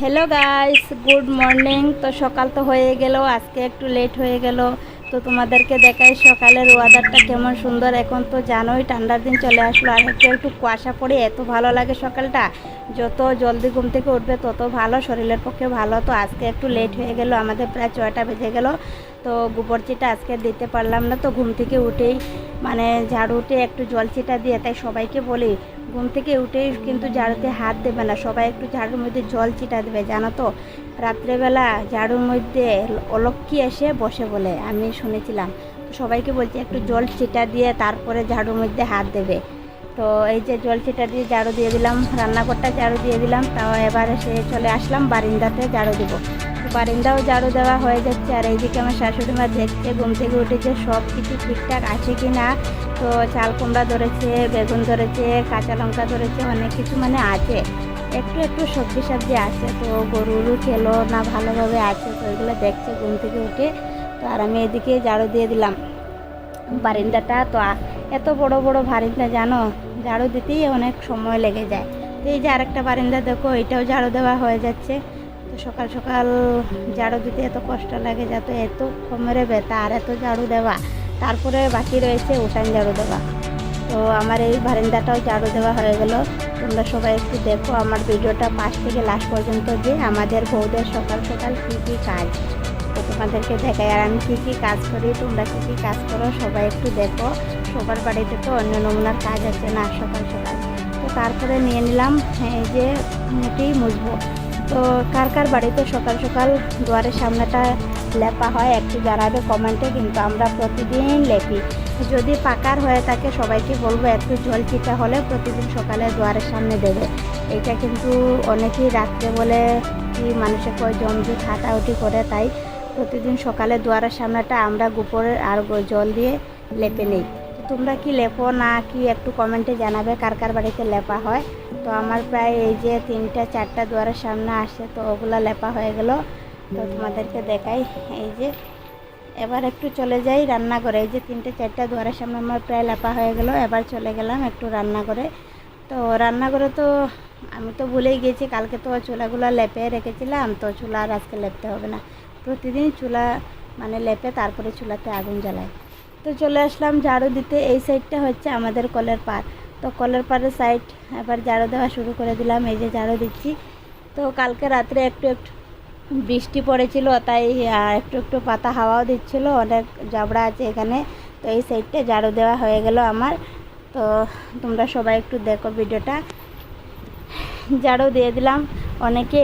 Hello guys, good morning. তো সকাল তো হয়ে গেল, আজকে একটু লেট হয়ে গেল। তো তোমাদেরকে দেখাই সকালের ওয়েদারটা কেমন সুন্দর। এখন তো জানোই ঠান্ডার দিন চলে আসলো, আর একটু একটু কুয়াশা পড়ে এত ভালো লাগে সকালটা। যত জলদি ঘুম থেকে উঠবে তত ভালো, শরীরের পক্ষে ভালো। তো আজকে একটু লেট হয়ে গেল, আমাদের প্রায় 6টা বেজে গেল। তো গোবর চিটা আজকে দিতে পারলাম না। তো ঘুম থেকে উঠেই মানে ঝাড়ু উঠে একটু জল চিটা দিয়ে, তাই সবাইকে বলি ঘুম থেকে উঠেই কিন্তু ঝাড়ুতে হাত দেবে না, সবাই একটু ঝাড়ুর মধ্যে জল চিটা দেবে। জানো তো রাত্রেবেলা ঝাড়ুর মধ্যে অলক্ষী এসে বসে বলে, আমি শুনেছিলাম। তো সবাইকে বলছি একটু জল চিটা দিয়ে তারপরে ঝাড়ুর মধ্যে হাত দেবে। তো এই যে জল চিটা দিয়ে ঝাড়ু দিয়ে দিলাম, রান্নাঘরটা ঝাড়ু দিয়ে দিলাম। তাও এবারে সে চলে আসলাম বারিন্দাতে ঝাড়ু দেবো। তো বারিন্দাও ঝাড়ু দেওয়া হয়ে যাচ্ছে, আর এইদিকে আমার শাশুড়ি মা দেখছে ঘুম থেকে উঠেছে সব কিছু ঠিকঠাক আছে কি না। তো চাল কুমড়া ধরেছে, বেগুন ধরেছে, কাঁচা লঙ্কা ধরেছে, অনেক কিছু মানে আছে। একটু একটু সবজি সবজি আছে, তো গরুরও খেলো না ভালোভাবে আছে, তো এগুলো দেখছে ঘুম থেকে উঠে। তো আর আমি এদিকে ঝাড়ু দিয়ে দিলাম বারিন্দাটা। তো এত বড় বড় বারিন্দা জানো, ঝাড়ু দিতেই অনেক সময় লেগে যায়। তো এই যে আরেকটা বারিন্দা দেখো, এটাও ঝাড়ু দেওয়া হয়ে যাচ্ছে। তো সকাল সকাল ঝাড়ু দিতে এত কষ্ট লাগে, যাতে এত কোমরে ব্যথা আর এত ঝাড়ু দেওয়া। তারপরে বাকি রয়েছে উঠান ঝাড়ু দেওয়া। তো আমার এই বারান্দাটাও ঝাড়ু দেওয়া হয়ে গেল। তোমরা সবাই একটু দেখো আমার ভিডিওটা ফার্স্ট থেকে লাস্ট পর্যন্ত, যে আমাদের বউদের সকাল সকাল কী কী কাজ। তো তোমাদেরকে দেখাই আর আমি কী কী কাজ করি, তোমরা কী কী কাজ করো সবাই একটু দেখো। সবার বাড়িতে তো অন্য নমুনার কাজ আছে না সকাল সকাল। তো তারপরে নিয়ে নিলাম এই যে মুটি মুছবো। তো কার কার বাড়িতে সকাল সকাল দুয়ারের সামনেটা লেপা হয় একটু জানাবে কমেন্টে, কিন্তু আমরা প্রতিদিন লেপি। যদি পাকার হয়ে থাকে সবাইকে বলবো একটু জল চিটা হলে প্রতিদিন সকালে দুয়ারের সামনে দেবে। এটা কিন্তু অনেকেই রাত্রে বলে কি মানুষে কয় জমজুট হাঁটাউটি করে, তাই প্রতিদিন সকালে দুয়ারের সামনেটা আমরা গোবরের আর জল দিয়ে লেপে নিই। তোমরা কি লেপো না কি একটু কমেন্টে জানাবে কার কার বাড়িতে লেপা হয়। তো আমার প্রায় এই যে 3টা 4টা দুয়ারের সামনে আসে, তো ওগুলো লেপা হয়ে গেল। তো তোমাদেরকে দেখাই এই যে এবার একটু চলে যাই রান্নাঘরে। এই যে 3টে 4টা দুয়ারের সামনে আমার প্রায় লেপা হয়ে গেল। এবার চলে গেলাম একটু রান্নাঘরে। তো রান্নাঘরে তো আমি তো ভুলেই গেছি, কালকে তো চুলাগুলো লেপে রেখেছিলাম, তো চুলা আর আজকে লেপতে হবে না। প্রতিদিন চুলা মানে লেপে তারপরে চুলাতে আগুন জ্বালাই। তো চলে আসলাম ঝাড়ু দিতে। এই সাইডটা হচ্ছে আমাদের কলের পাড়। তো কলের পাড়ের সাইড এবার ঝাড়ু দেওয়া শুরু করে দিলাম। এই যে ঝাড়ু দিচ্ছি। তো কালকে রাত্রে একটু একটু বৃষ্টি পড়েছিল, তাই একটু একটু পাতা হাওয়াও দিচ্ছিল, অনেক জাবড়া আছে এখানে। তো এই সাইডটা ঝাড়ু দেওয়া হয়ে গেল আমার। তো তোমরা সবাই একটু দেখো ভিডিওটা। ঝাড়ু দিয়ে দিলাম। অনেকে